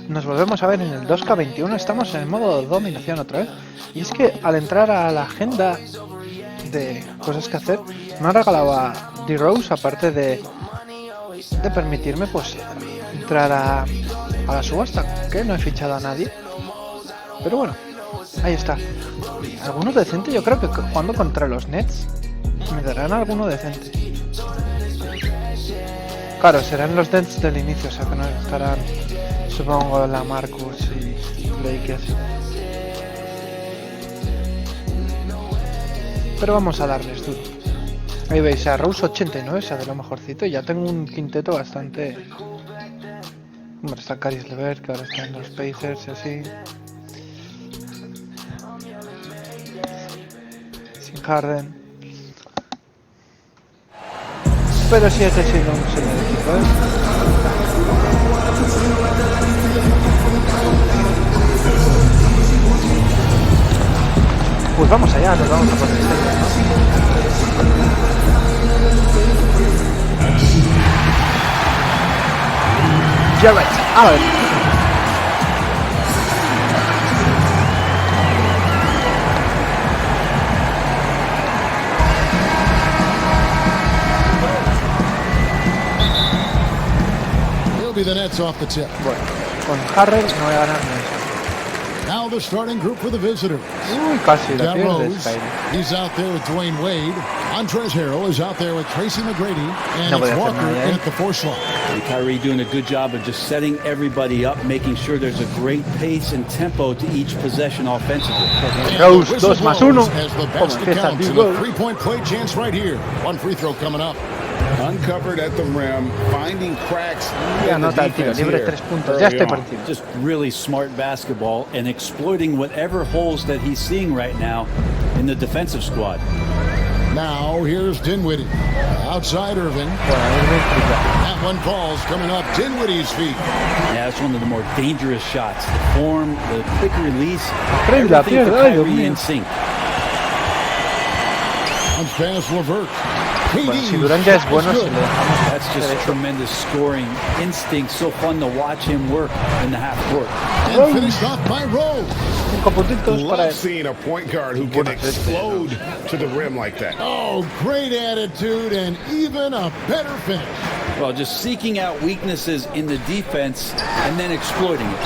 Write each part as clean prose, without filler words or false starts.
Nos volvemos a ver en el 2K21, estamos en el modo dominación otra vez. Y es que al entrar a la agenda de cosas que hacer, me han regalado a D-Rose, aparte de permitirme pues entrar a la subasta, que no he fichado a nadie. Pero bueno, ahí está. Alguno decente, yo creo que jugando contra los Nets me darán alguno decente. Claro, serán los Nets del inicio, o sea que no estarán, supongo, la Marcus y Blake así. Pero vamos a darles duro. Ahí veis a Rose 89, sea de lo mejorcito, y ya tengo un quinteto bastante... Hombre, está Caris Levert, que ahora está en los Pacers y así. Sin Harden. Pero sí, este ha sido un señor equipo, ¿eh? Pues vamos allá, nos vamos a poner serio, ¿no? Ya vais, a ver. The Nets off the tip. Bueno, con Harrell no voy a ganar nada. Now the starting group for the visitors. Uy, casi la pierdes, he's out there with Dwayne Wade. Montrezl Harrell is out there with Tracy McGrady, and no it's Walker in at the 4 slot. And Kyrie doing a good job of just setting everybody up, making sure there's a great pace and tempo to each possession offensively. Rose 2+1. As the basket counts, and a 3-point play chance right here. One free throw coming up. Uncovered at the rim, finding cracks. Ya anota el tiro libre, 3 puntos. Ya estoy partido. Just really smart basketball and exploiting whatever holes that he's seeing right now in the defensive squad. Now here's Dinwiddie, outside Irving. That one falls coming up Dinwiddie's feet. Yeah, that's one of the more dangerous shots. The form, the quick release, everything for Kyrie in sync. Comes past LeVert. Bueno, si Durant ya es bueno, si le dejamos. That's just tremendous scoring instinct. So fun to watch him work in the half court. And finished off by Rose. 5 puntitos para Love él. seeing a point guard who can explode to the rim like that. Oh, great attitude and even a better finish. Well, just seeking out weaknesses in the defense and then exploiting it.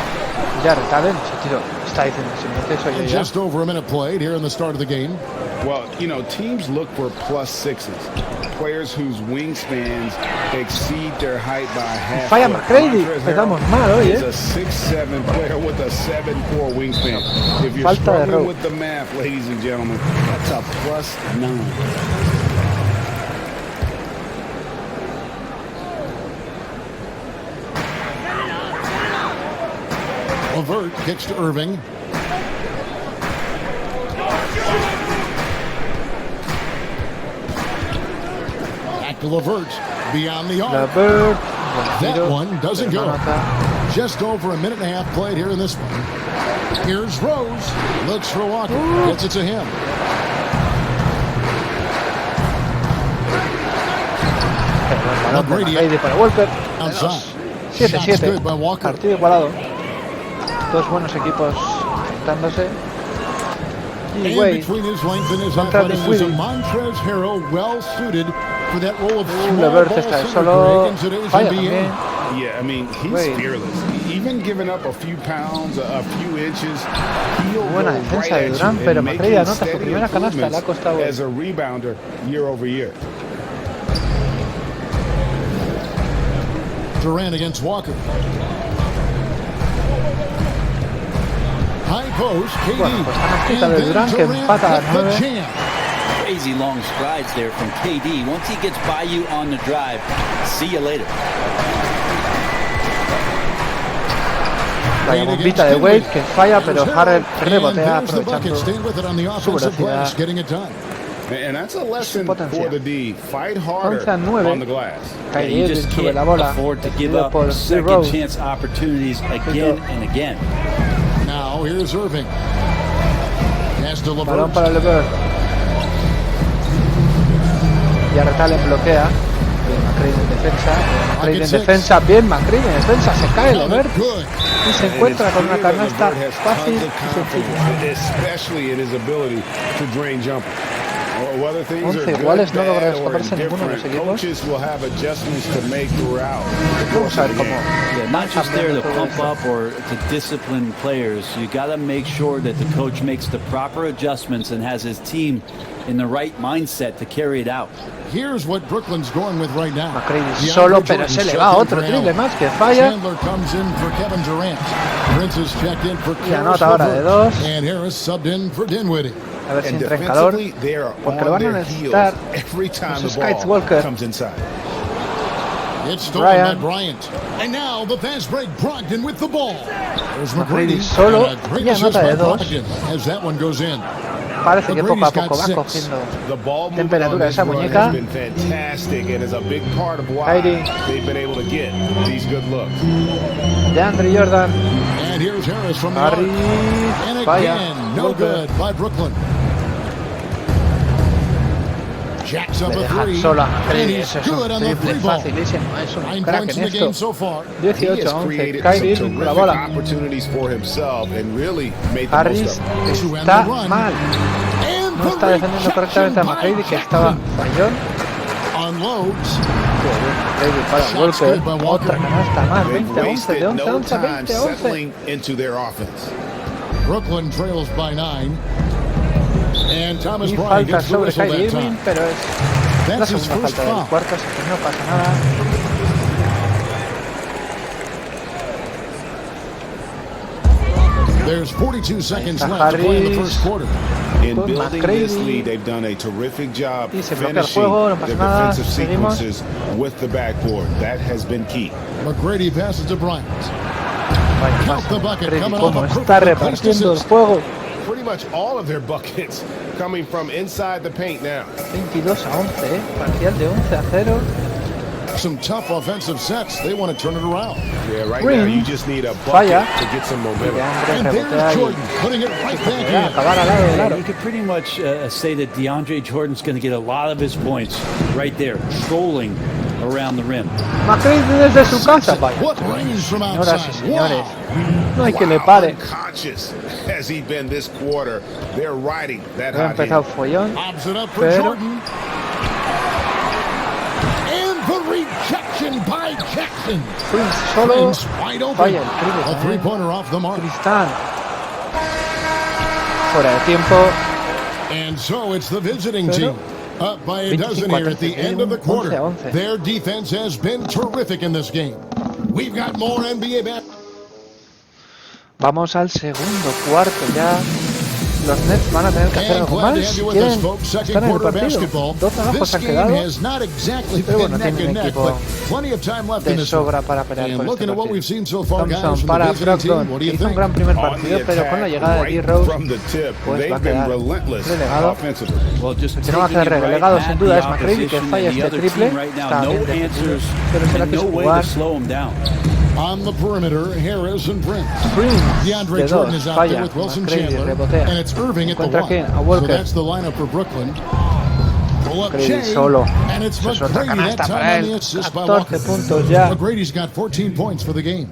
Ya retalen, ese tiro está diciendo si me eso yo ya. Just over a minute played here in the start of the game. Well, you know, teams look for +6s, players whose wingspans exceed their height by half. Falla McGrady, empezamos mal hoy, He's a 6'7" player with a 7'4" wingspan. If you're Falta de struggling with the math, ladies and gentlemen, that's a +9. LeVert kicks to Irving. Back to LeVert. Beyond the arc. LeVert. That one doesn't go. Just over a minute and a half played here in this one. Here's Rose. Looks for Walker. Gets it to him. McGrady para Walker. Outside. 7-7. Partido igualado. Dos buenos equipos enfrentándose. Y Wade between his length and his contra athleticism, Montrezl Harrell well suited for that role of small LeVert ball está center solo. in today's Falla NBA. también. Yeah, I mean, he's Wade. fearless. Even giving up a few pounds, a few inches, he'll Buena go defensa right de at Durant, you pero and McGrady making anota su steady primera canasta, le ha improvements costado. as a rebounder year over year. Durant against Walker. High post, KD. Bueno, pues canastita And de then Durant que Durant empata a with the 9. jam. Crazy long strides there from KD. Once he gets by you on the drive, see you later. La bombita de Wade que falla, pero Harrell rebotea aprovechando su velocidad. And that's a lesson for the D. Fight harder 11-9. on the glass. You just can't afford to give up second chance opportunities again and again. Now here's Irving. Pass to LeVert. Balón para LeVert. Y Artalen bloquea. McCready en defensa. McCready en defensa. Bien, McCready en defensa. Se cae Levert y se encuentra con una canasta fácil y sencilla. Especially in his ability to drain jumpers. 11 iguales, no logra escaparse ninguno de los equipos. Vamos a ver cómo. Yeah, not just there to pump up or to discipline players. You got to make sure that the coach makes the proper adjustments and has his team in the right mindset to carry it out. Here's what Brooklyn's going with right now. McCready solo, pero se le va otro triple más que falla. Comes in for Kevin Durant. Prince is checked in for y anota ahora de 2. And Harris subbed in for Dinwiddie. A ver si entra en calor, porque lo van a necesitar los SkHaitzwalker. Bryant. And now the fast break, Brogdon with the ball. There's McCready solo y anota de 2. As that one goes in. Parece que poco a poco va cogiendo temperatura esa muñeca. Kyrie. DeAndre Jordan. Harris. Falla. No good by Brooklyn. Le deja solo a McCready, eso es un triple facilísimo, es un crack en esto. 18-11, Kyrie con la bola. Harris está mal, no está defendiendo correctamente a McCready, que estaba fallón. McCready para Walker, otra canasta más, 20-11, de 11 a 20-11. Brooklyn trails by 9. And Thomas Y Bryant falta gets the sobre whistle Kyrie that Irving, time. pero es la segunda falta del cuarto, así que no pasa nada. There's 42 seconds left to play in the first quarter. In building this lead, they've done a terrific job finishing no the defensive sequences with the backboard. That has been key. McGrady passes to Bryant. Count the bucket coming off a está repartiendo el juego. Pretty much all of their buckets coming from inside the paint now. 22-11, parcial de 11-0. Some tough offensive sets. They want to turn it around. Yeah, right now you just need a bucket to get some momentum. And there's Jordan putting it right back in. You could pretty much say that DeAndre Jordan's going to get a lot of his points right there, trolling around the rim. McCready desde su casa, vaya. Señoras y señores, no hay que le pare. Has he been this quarter? They're riding that hot heat. Ha empezado follón, pero rejection by Jackson. Prince solo falla el triple. Three-pointer off the mark. Cristal fuera de tiempo. And so it's the visiting team up by a dozen here at the end of the quarter. 11-11. Their defense has been terrific in this game. We've got more NBA back. Vamos al segundo cuarto ya. Los Nets van a tener que hacer algo más si quieren estar en el partido. 12 abajo se han quedado, pero bueno, tienen un equipo de sobra para pelear por este partido. Thompson para Brogdon, que hizo un gran primer partido, pero con la llegada de D-Rose pues va a quedar relegado. El que no va a quedar relegado sin duda es McCready, que falla este triple. Está bien defendido, pero se la quiso jugar. On the perimeter, Harris and Prince. DeAndre Jordan is out there with Wilson Chandler, and it's Irving at the one. So that's the lineup for Brooklyn. Solo. And it's McGrady that time on the assist by Walker. McGrady's got 14 points for the game.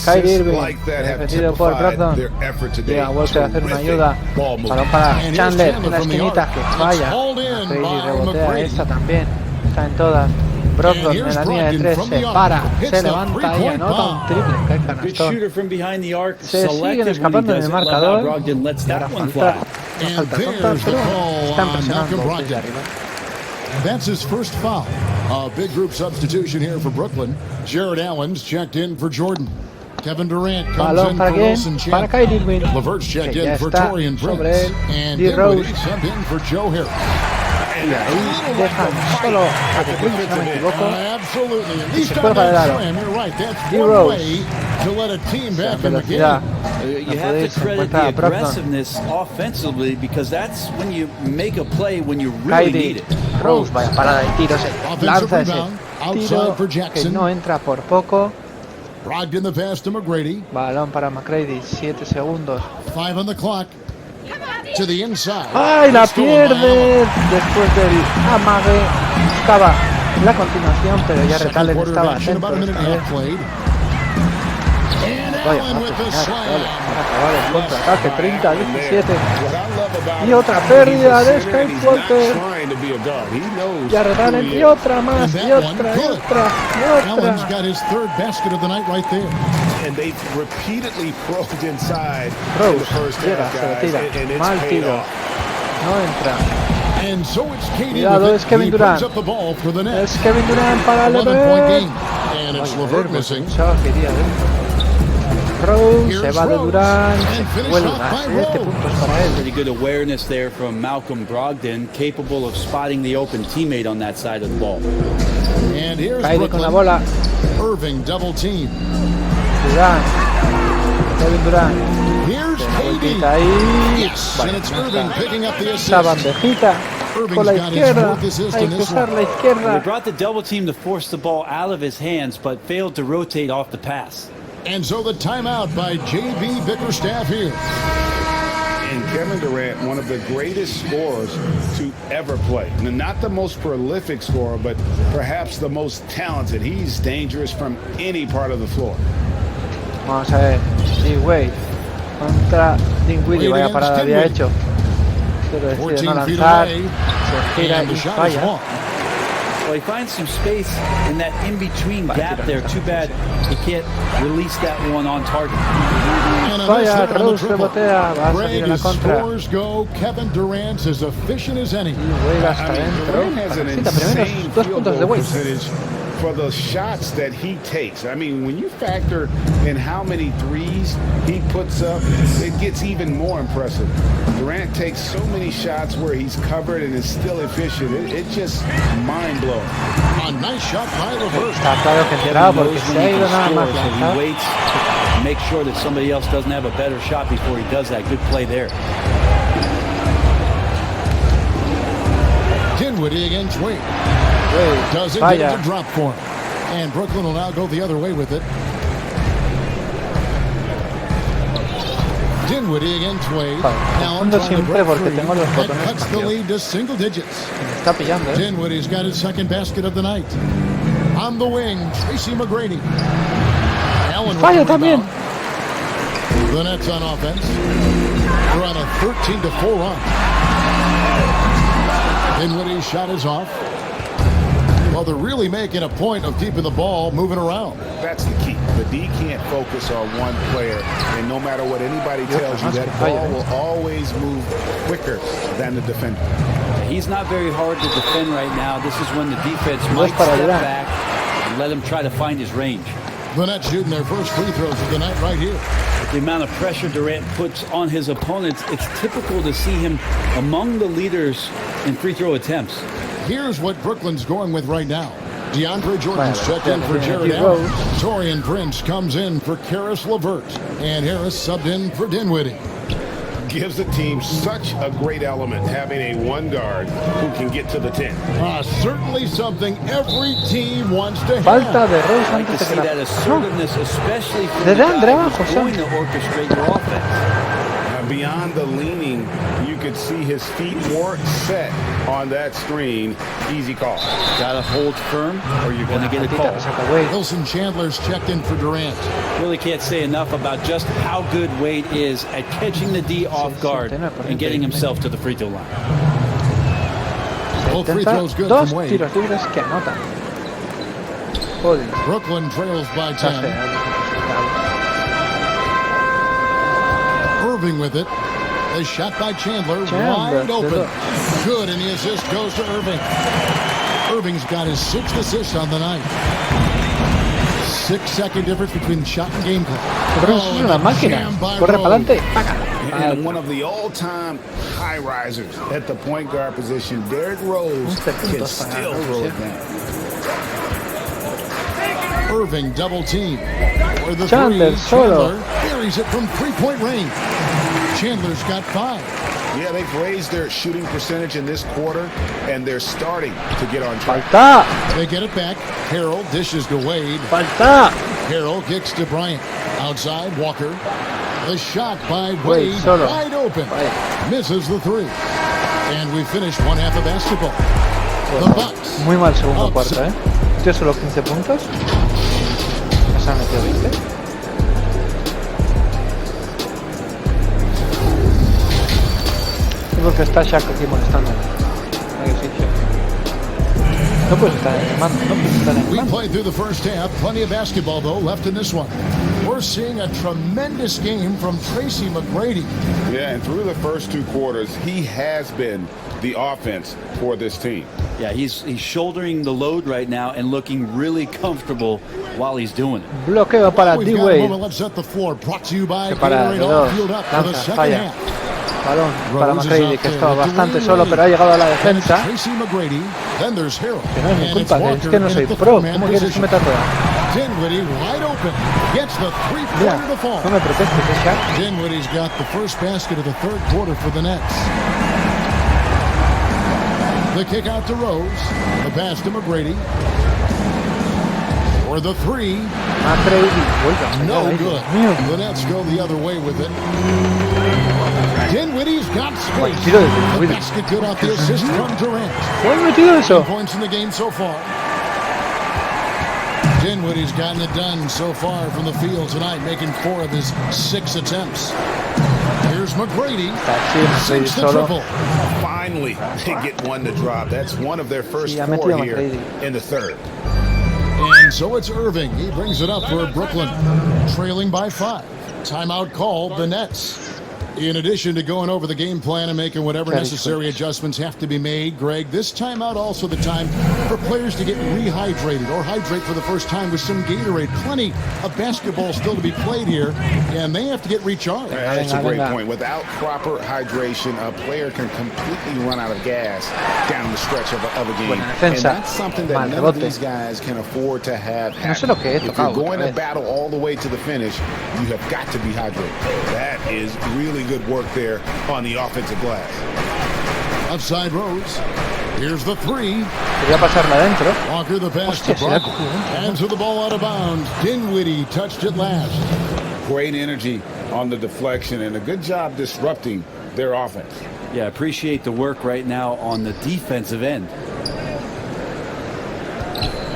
Kyrie Irving, defendido por Brogdon. Llega Walker a hacer una ayuda. Balón para Chandler en la esquinita que falla. Kyrie rebotea esta también. Está en todas. Brogdon en la línea de 3 se para, se levanta y anota un triple. ¡Qué canastón! Se siguen escapando en el marcador. Y ahora falta tonta, pero están presionando desde arriba. That's his first foul. A big group substitution here for Brooklyn. Jared Allen's checked in for Jordan. Kevin Durant comes in for Wilson Chandler. Para Kyrie Irving, LeVert's checked in for Torian Prince. And D-Rose subbed in for Joe Harris. Y ahí dejan solo a que Prince, no me equivoco, y se cuelga del aro. D-Rose, la velocidad, You have to credit the aggressiveness offensively because that's when you make a play when you really need it. Rose, vaya parada de tiros, lanza ese tiro que no entra por poco. Balón para McGrady, 7 segundos. 5 on the clock. To the inside. ¡Ay, la pierde! Después del amague, estaba la continuación, pero ya Retalen estaba atento. Vaya, va a acabar el contraataque 30-17 y otra pérdida de SkHaitzwalker. Ya Retalen y otra más y otra. Allen's got his third basket of the night right there. And they've repeatedly probed inside Rose the first llega, half, se guys, retira, and it's mal paid tiro, off. no entra. And so it's KD Cuidado, with es it. Kevin He Durant. brings up the ball for the net. Es Kevin Durant para 11-point Levert. game. And it's Levert missing. Pensaba que iría dentro. Rose se va de Durant, vuelve a 7 puntos para él. Pretty good awareness there from Malcolm Brogdon, capable of spotting the open teammate on that side of the ball. And here's Kyrie con la Brooklyn. bola. Irving double team. Durant, Kevin Durant. Here's Una KD. vueltita ahí. Yes, Vale, and it's no Irving está. picking up the Esa assist. bandejita con la izquierda. Hay que usar la They izquierda. brought the double team to force the ball out of his hands, but failed to rotate off the pass. And so the timeout by J.B. Bickerstaff here. And Kevin Durant, one of the greatest scorers to ever play. Not the most prolific scorer, but perhaps the most talented. He's dangerous from any part of the floor. Vamos a ver. D-Wade contra Dinwiddie. Vaya parada había hecho. Pero decide no 14 feet lanzar. away. Se gira And the y shot is falla. long. Well, he finds some space in that in-between gap there. Too bad he can't release that one on target. And a Vaya, nice hit on the Rose triple. rebotea. Va a salir a la As contra. scores go, Kevin Durant's as efficient as any. Wade hasta adentro. Durant has an Necesita primero insane 2 field puntos de goal Wade. percentage for the shots that he takes. I mean, when you factor in how many threes he puts up, it gets even more impressive. Durant takes so many shots where he's covered and is still efficient. It's just mind-blowing. A nice shot by Levert. Está claro que enterado porque Knows se when ha he ido can nada score, más so lanzar. he waits to make sure that somebody else doesn't have a better shot before he does that. Good play there. Dinwiddie against Wade. Doesn't get it to drop for him. And Brooklyn will now go the other way with it. Dinwiddie against Wade. Now I'm trying to break free. That cuts the lead to single digits. Está pillando, Dinwiddie's got his second basket of the night. On the wing, Tracy McGrady. Allen with Falla the también. rebound. The Nets on offense. They're on a 13-4 run. Dinwiddie's shot is off. Well, they're really making a point of keeping the ball moving around. That's the key. The D can't focus on one player, and no matter what anybody tells you, that ball will always move quicker than the defender. He's not very hard to defend right now. This is when the defense might step back and let him try to find his range. The Nets shooting their first free throws of the night right here. With the amount of pressure Durant puts on his opponents, it's typical to see him among the leaders in free throw attempts. Here's what Brooklyn's going with right now. DeAndre Jordan's checked in for Jared Allen. Torian Prince comes in for Karis LeVert. And Harris subbed in for Dinwiddie. Gives the team such a great element having a one guard who can get to the 10. Certainly something every team wants to have. Falta de Rose I like to antes de see que that la... assertiveness, especially from De the Andre guy abajo, who's going to orchestrate your offense. Beyond the leaning, you could see his feet weren't set on that screen. Easy call. Gotta hold firm or you're gonna get a call. Wilson Chandler's checked in for Durant. Really can't say enough about just how good Wade is at catching the D off guard and getting himself to the free throw line. Both free throws good Dos from Wade. tiros libres que anotan. Joder. Brooklyn trails by 10. Irving with it. A shot by Chandler wide open. Good, and the assist goes to Irving. Irving's got his 6th assist on the night. 6-second difference between shot and game clock. Es una máquina. Corre para adelante. And one of the all-time high risers at the point guard position, Derrick Rose, can still throw it down. Irving double team. For the Chandler solo. Buries it from 3-point range. Chandler's got 5. Yeah, they've raised their shooting percentage in this quarter, and they're starting to get on track. Falta. They get it back. Harrell dishes to Wade. Falta. Harrell kicks to Bryant. Outside, Walker. The shot by Wade, wide open. Misses the 3. And we finish one half of basketball. Muy mal segundo cuarto, ¿eh? Tío, solo 15 puntos. Se han metido 20. Es porque está Shaq aquí molestando. No puedes estar en el mando, no puedes estar en el mando. We played through the first half. Plenty of basketball, though, left in this one. We're seeing a tremendous game from Tracy McGrady. Yeah, and through the first 2 quarters, he has been the offense for this team. Yeah, he's shouldering the load right now and looking really comfortable while he's doing it. Bloqueo para D-Wade. Let's set the floor. Brought to you by Para Field Up for the lanza, second falla. half. Balón para McGrady, que estaba bastante solo, pero ha llegado a la defensa. Que no es mi culpa, que es que no soy pro. ¿Cómo quieres que me trate? Mira, no me protestes, Shaq. Dinwiddie's got the first basket of the third quarter for the Nets. The kick out to Rose. The pass to McGrady. For the three. No good. The Nets go the other way with it. Dinwiddie's got space. The basket good off the assist from Durant. 10 points in the game so far. Dinwiddie's gotten it done so far from the field tonight, making 4 of his 6 attempts. Here's McGrady. Sinks the triple. Finally, they get one to drop. That's one of their first 4 here in the third. And so it's Irving. He brings it up for Brooklyn, trailing by 5. Timeout called the Nets. In addition to going over the game plan and making whatever necessary adjustments have to be made, Greg, this timeout also the time for players to get rehydrated or hydrate for the first time with some Gatorade. Plenty of basketball still to be played here, and they have to get recharged. That's a great point. Without proper hydration, a player can completely run out of gas down the stretch of a game. And that's something that none of these guys can afford to have happen. If you're going to battle all the way to the finish, you have got to be hydrated. That is really good work there on the offensive glass. Upside Rose. Here's the three. Walker the pass to Brock. And to the ball out of bounds. Dinwiddie touched it last. Great energy on the deflection and a good job disrupting their offense. Yeah, appreciate the work right now on the defensive end.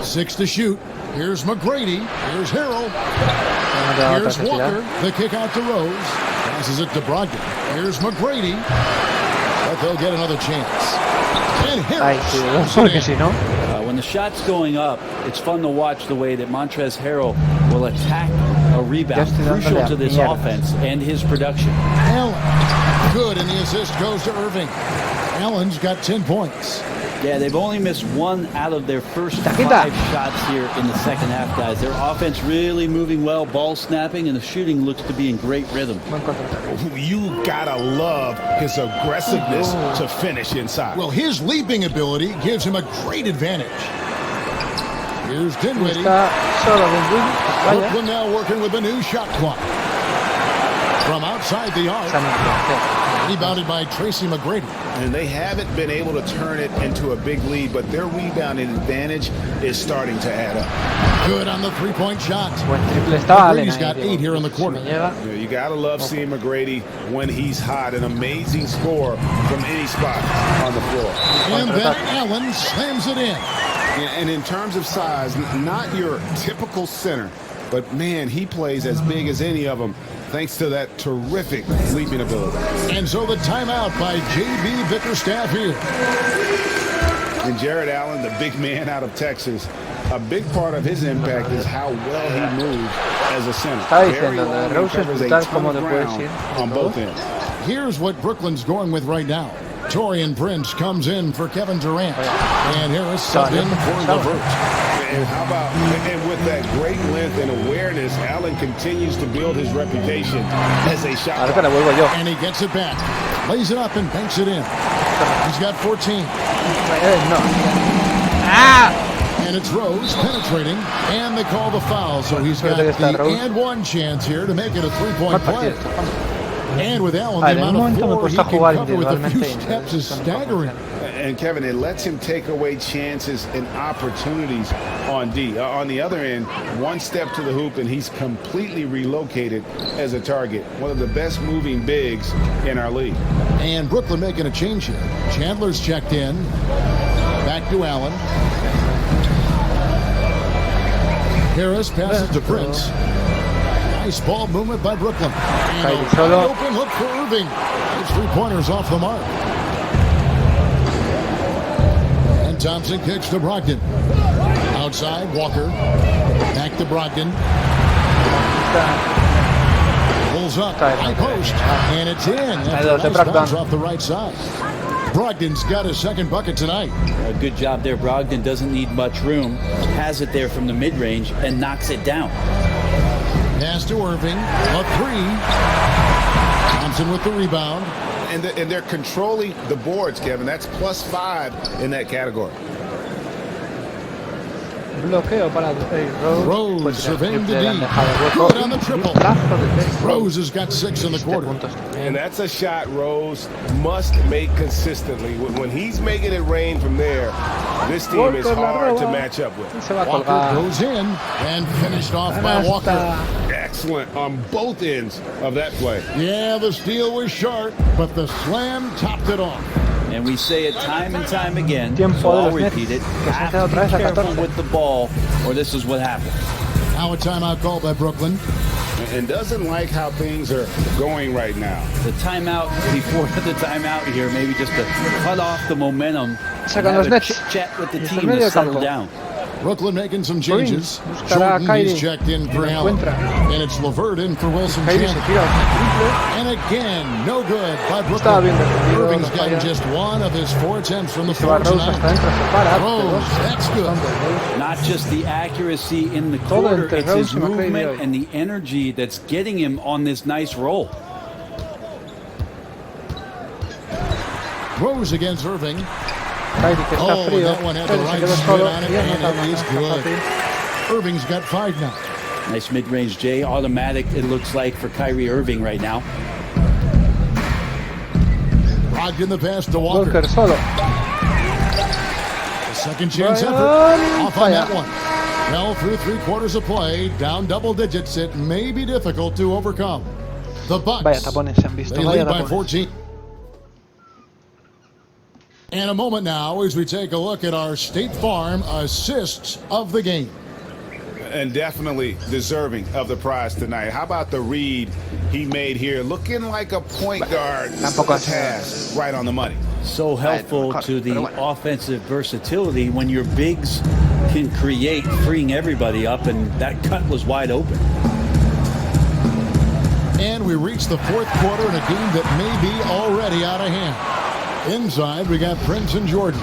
6 to shoot. Here's McGrady. Here's Harrell. Here's Walker. The kick out to Rose. Passes it to Brogdon. Here's McGrady. But they'll get another chance. And when the shot's going up, it's fun to watch the way that Montrezl Harrell will attack a rebound, crucial to this offense and his production. Allen. Good, and the assist goes to Irving. Allen's got 10 points. Yeah, they've only missed 1 out of their first 5 shots here in the second half, guys. Their offense really moving well, ball snapping, and the shooting looks to be in great rhythm. You gotta love his aggressiveness to finish inside. Well, his leaping ability gives him a great advantage. Here's Dinwiddie. Brooklyn now working with a new shot clock. From outside the arc. Rebounded by Tracy McGrady. And they haven't been able to turn it into a big lead, but their rebounding advantage is starting to add up. Good on the three-point shot. McGrady's got 8 here in the quarter. You gotta love seeing McGrady when he's hot. An amazing score from any spot on the floor. And then Allen slams it in. And in terms of size, not your typical center, but man, he plays as big as any of them, thanks to that terrific leaping ability. And so the timeout by J.B. Bickerstaff here. And Jared Allen, the big man out of Texas, a big part of his impact is how well he moves as a center. Very long and covers a ton of ground on both ends. Here's what Brooklyn's going with right now. Torian Prince comes in for Kevin Durant. And Harris subbed in for LeVert. And how about, and with that great length and awareness, Allen continues to build his reputation as a shot blocker. And he gets it back. Lays it up and banks it in. He's got 14. And it's Rose penetrating, and they call the foul. So he's got the and one chance here to make it a three-point play. And with Allen, the amount of 4 he can cover with a few steps is staggering. And Kevin, it lets him take away chances and opportunities on D. On the other end, 1 step to the hoop and he's completely relocated as a target. One of the best moving bigs in our league. And Brooklyn making a change here. Chandler's checked in. Back to Allen. Harris passes to Prince. Nice ball movement by Brooklyn. And a open look for Irving. Nice 3-pointers off the mark. And Thompson kicks to Brogdon. Outside, Walker. Back to Brogdon. Pulls up, high post, and it's in. Nice bounce off the right side. Brogdon's got his second bucket tonight. A good job there. Brogdon doesn't need much room. Has it there from the mid-range and knocks it down. Pass to Irving. A 3. Thompson with the rebound. And they're controlling the boards, Kevin. That's +5 in that category. Bloqueo para Rose surveying the D. Good on the triple. Rose has got 6 in the quarter. And that's a shot Rose must make consistently. When he's making it rain from there, this team is hard to match up with. Walker goes in and finished off by Walker. Excellent on both ends of that play. Yeah, the steal was sharp, but the slam topped it off. And we say it time and time again, so I'll repeat it. Have to be careful with the ball, or this is what happens. Now a timeout called by Brooklyn. And doesn't like how things are going right now. The timeout before the timeout here, maybe just to cut off the momentum. Have a chat with the team to settle down. Brooklyn making some changes. Jordan is checked in for Allen. And it's LeVert in for Wilson Chandler. And again, no good by Brooklyn. Irving's gotten just 1 of his 4 attempts from the floor tonight. Rose, that's good. Not just the accuracy in the quarter, it's his movement and the energy that's getting him on this nice roll. Rose against Irving. That one had the right spin on it, and it is good. Irving's got 5 now. Nice mid-range J, automatic it looks like for Kyrie Irving right now. Brogdon the pass to Walker. The second chance effort off on that one. Well, through 3 quarters of play, down double digits, it may be difficult to overcome. The Bucks, they lead by 14. And a moment now as we take a look at our State Farm assists of the game. And definitely deserving of the prize tonight. How about the read he made here? Looking like a point guard. Pass right on the money. So helpful to the offensive versatility when your bigs can create, freeing everybody up, and that cut was wide open. And we reach the 4th quarter in a game that may be already out of hand. Inside, we got Prince and Jordan.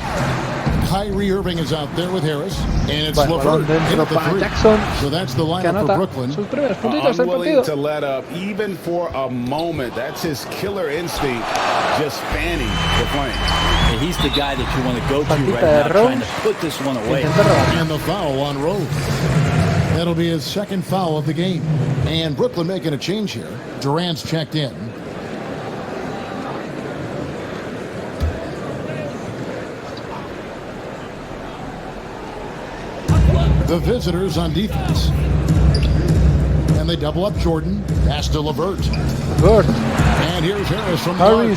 Kyrie Irving is out there with Harris. And it's LeVert in at the 3. So that's the lineup for Brooklyn. Unwilling to let up, even for a moment. That's his killer instinct, just fanning the flame. And he's the guy that you want to go to right now, trying to put this one away. And the foul on Rose. That'll be his 2nd foul of the game. And Brooklyn making a change here. Durant's checked in. The visitors on defense. And they double up Jordan. Pass to LeVert. And here's Harris from the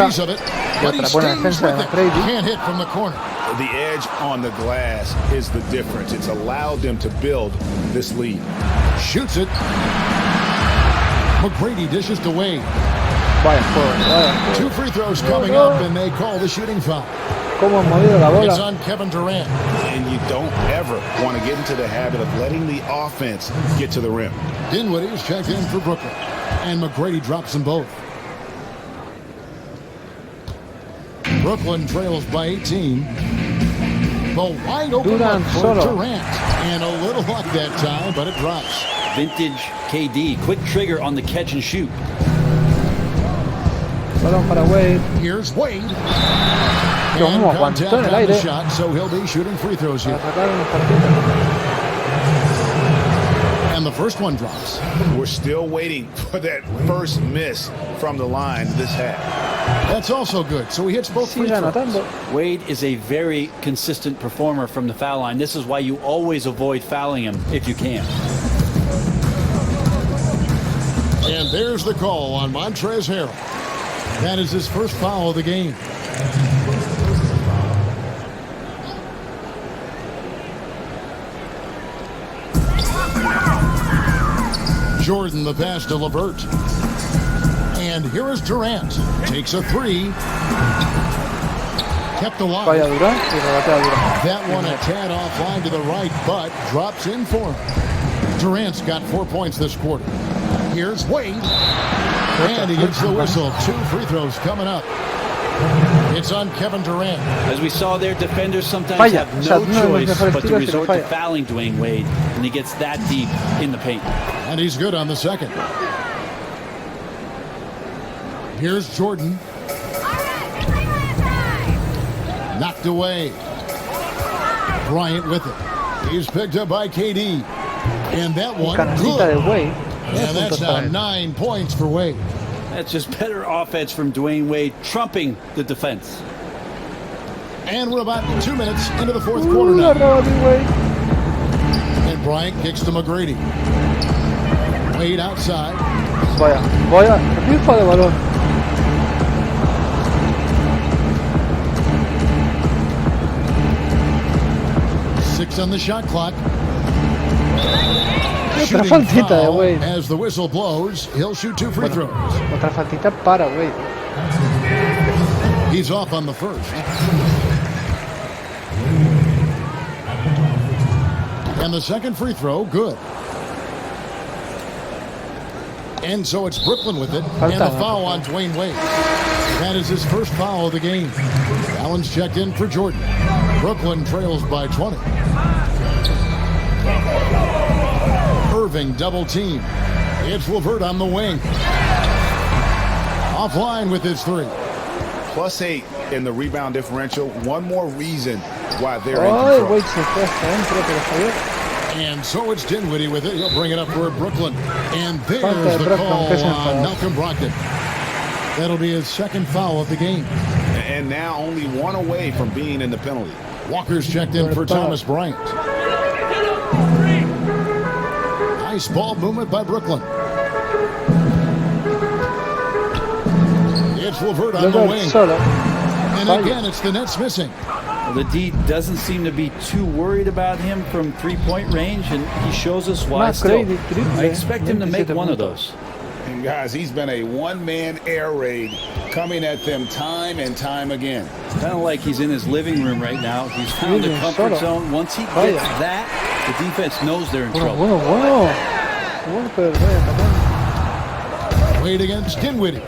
piece of it. But he stays with it. Can't hit from the corner. The edge on the glass is the difference. It's allowed them to build this lead. Shoots it. McGrady dishes to Wade. 2 free throws coming up, and they call the shooting foul. It's on Kevin Durant. And you don't ever want to get into the habit of letting the offense get to the rim. Dinwiddie's checked in for Brooklyn. And McGrady drops them both. Brooklyn trails by 18. The wide open look for Durant. And a little luck that time, but it drops. Vintage KD. Quick trigger on the catch and shoot. Here's Wade. And contact on the shot, so he'll be shooting free throws here. And the first one drops. We're still waiting for that first miss from the line this half. That's also good, so he hits both free throws. Wade is a very consistent performer from the foul line. This is why you always avoid fouling him if you can. And there's the call on Montrezl Harrell. That is his first foul of the game. Jordan the pass to LeVert. And here is Durant. Takes a three. Kept alive. Vaya dura y regatea dura. That one a tad offline to the right, but drops in for him. Durant's got 4 points this quarter. Here's Wade. And he gets the whistle. 2 free throws coming up. It's on Kevin Durant. As we saw there, defenders sometimes have no choice but to resort to fouling Dwayne Wade when he gets that deep in the paint. And he's good on the second. Here's Jordan. Knocked away. Bryant with it. He's picked up by KD. And that one good. And that's now 9 points for Wade. That's just better offense from Dwayne Wade, trumping the defense. And we're about 2 minutes into the fourth quarter now. And Bryant kicks to McGrady. Wade outside. Vaya, rifa de balón. 6 on the shot clock. Otra faltita de Wade. As the whistle blows, he'll shoot 2 free throws. Otra faltita para Wade. He's off on the first. And the second free throw, good. And so it's Brooklyn with it. And a foul on Dwayne Wade. That is his first foul of the game. Allen's checked in for Jordan. Brooklyn trails by 20. Irving double team. It's LeVert on the wing. Offline with his 3. +8 in the rebound differential. One more reason why they're in control. And so it's Dinwiddie with it. He'll bring it up for Brooklyn. And there's the call on Malcolm Brogdon. That'll be his second foul of the game. And now only 1 away from being in the penalty. Walker's checked in for Thomas Bryant. Nice ball movement by Brooklyn. It's LeVert on the wing. And again, it's the Nets missing. Well, the D doesn't seem to be too worried about him from three-point range, and he shows us why still. I expect him to make one of those. And guys, he's been a one-man air raid coming at them time and time again. It's kind of like he's in his living room right now. He's found a comfort zone. Once he gets that, the defense knows they're in trouble. Wade against Dinwiddie.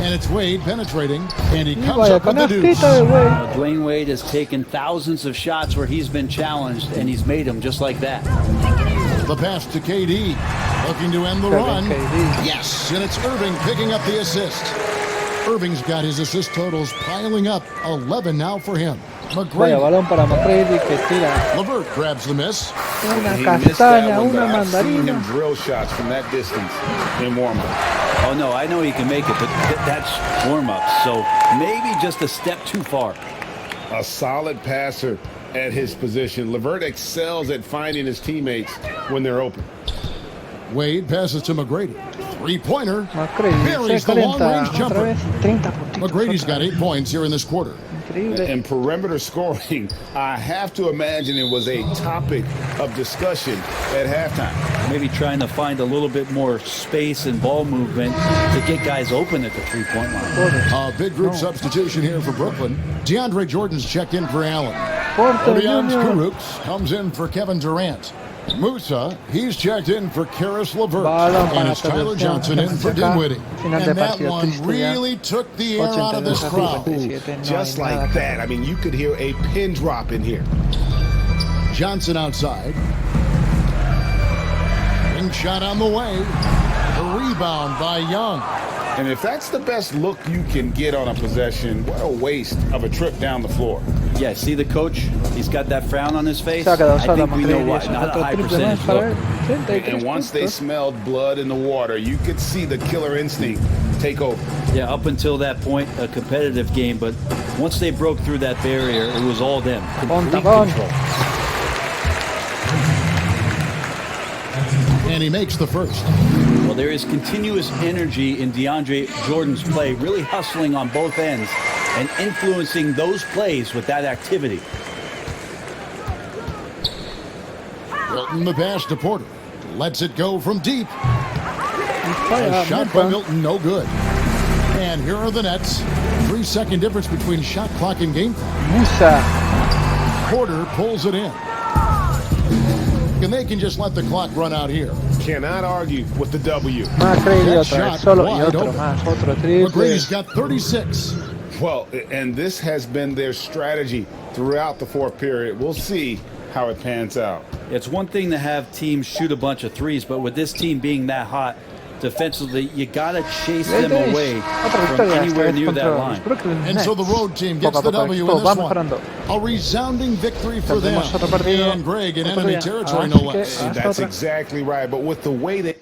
And it's Wade penetrating, and he comes up with the deuce. Dwayne Wade has taken thousands of shots where he's been challenged, and he's made them just like that. The pass to KD, looking to end the run. Yes, and it's Irving picking up the assist. Irving's got his assist totals piling up, 11 now for him. McGrady. LeVert grabs the miss. He missed that one, but I've seen him drill shots from that distance in warm-up. Oh, no, I know he can make it, but that's warm-up, so maybe just a step too far. A solid passer at his position. LeVert excels at finding his teammates when they're open. Wade passes to McGrady. Three-pointer. Buries the long-range jumper. McGrady's got 8 points here in this quarter. And perimeter scoring, I have to imagine it was a topic of discussion at halftime. Maybe trying to find a little bit more space and ball movement to get guys open at the three-point line. A big group substitution here for Brooklyn. DeAndre Jordan's checked in for Allen. Odion Kurucs comes in for Kevin Durant. Musa, he's checked in for Karis LeVert. And it's Tyler Johnson in for Dinwiddie. And that one really took the air out of this crowd. Just like that. I mean, you could hear a pin drop in here. Johnson outside. Wing shot on the way. The rebound by Young. And if that's the best look you can get on a possession, what a waste of a trip down the floor. Yeah, see the coach? He's got that frown on his face. I think we know why. Not a high percentage look. And once they smelled blood in the water, you could see the killer instinct take over. Yeah, up until that point, a competitive game, but once they broke through that barrier, it was all them. Complete control. And he makes the first. Well, there is continuous energy in DeAndre Jordan's play, really hustling on both ends and influencing those plays with that activity. Wilton the pass to Porter. Lets it go from deep. Falla, A shot by Milton. Milton, no good. And here are the Nets. 3-second difference between shot clock and game clock. Musa. Porter pulls it in. And they can just let the clock run out here. Cannot argue with the W. McGrady That otra vez, shot solo y wide otro open. más, otro triple. McGrady's got 36. Well, and this has been their strategy throughout the fourth period. We'll see how it pans out. It's one thing to have teams shoot a bunch of threes, but with this team being that hot defensively, you got to chase them away Otra from victoria esta anywhere vez near that contra los line. Brooklyn And Nets. so the road team gets Poco a the poco el W equipo in va this one. mejorando. A resounding victory for them. Tendremos otro partido And Greg in otro enemy día. territory, Así no que less. hasta That's otra. exactly right. But with the way they